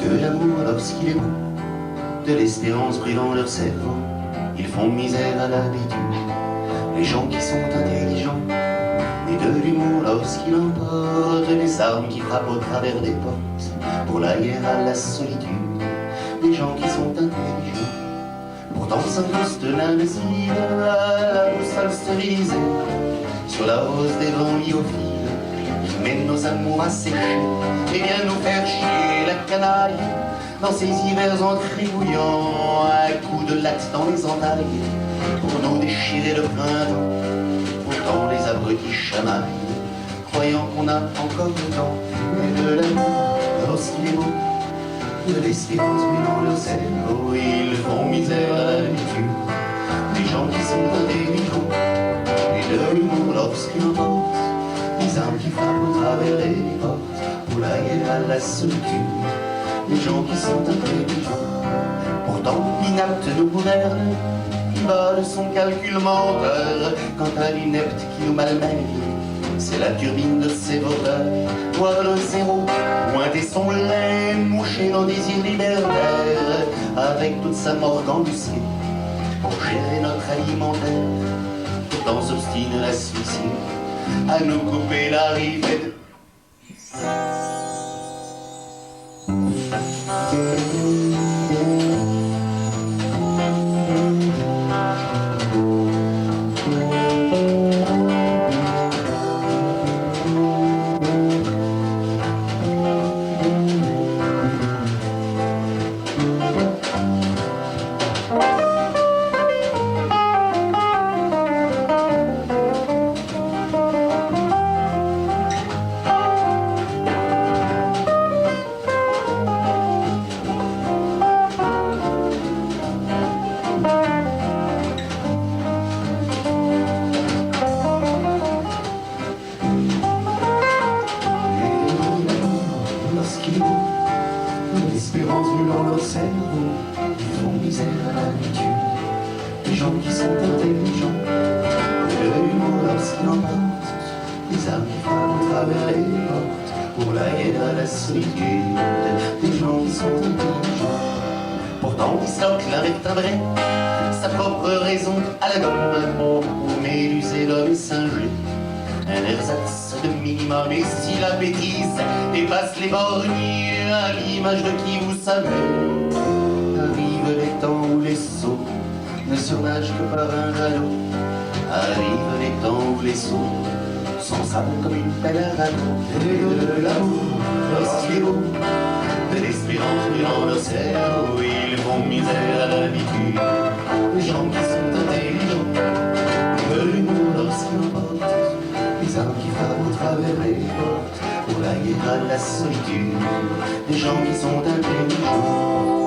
de l'amour lorsqu'il est beau, de l'espérance brûlant leur cerveau. Ils font misère à l'habitude, les gens qui sont intelligents, et de l'humour lorsqu'il emporte des armes qui frappent au travers des portes, pour la guerre à la solitude, des gens qui sont intelligents. Pourtant s'incruste l'imbécile à la boussole stérilisée, sur la rose des vents lyophiles, qui mène nos amours à sécher, et vient nous faire chier la canaille, dans ces hivers encribouillants, à coups de latte dans les entailles, pour nous déchirer le printemps. Pourtant les abrutis chamaillent, croyant qu'on a encore le temps, mais de l'amour lorsqu'il est beau, de l'espérance brûlant leur cerveau. Ils font misère à l'habitude, des gens qui sont intelligents, et de l'humour lorsqu'il emporte des armes qui frappent au travers des portes, pour la guerre à la solitude, des gens qui sont intelligents. Pourtant l'inapte nous gouverne, qui bat de son calcul menteur, quant à l'inepte qui nous malmène, c'est la turbine de ses voleurs. Voir le zéro pointer son lait, moucher nos désirs libertaires, avec toute sa morgue embusquée, pour gérer notre alimentaire. Pourtant s'obstine l'asphyxie à nous couper la rivette. L'espérance brûlant leur cerveau, ils font misère à l'habitude, des gens qui sont intelligents, et de l'humour lorsqu'il emporte des armes qui frappent au travers les portes, pour la guerre à la solitude, des gens qui sont intelligents. Pourtant ils sortent avec timbré sa propre raison à la gomme, pour méduser l'homme et singer un ersatz de minimum. Et si la bêtise dépasse les bornes, à l'image de qui vous savez, arrivent les temps où les sots ne surnagent que par un radeau. Arrivent les temps où les sots sont sables comme une pelle à radeau. Et de l'amour lorsqu'il est beau, de l'espérance brûlant leur cerveau, ils font misère à l'habitude, les gens qui sont intelligents, de l'humour lorsqu'il emporte les armes qui frappent au travers les portes, pour la guerre à la solitude, des gens qui sont intelligents.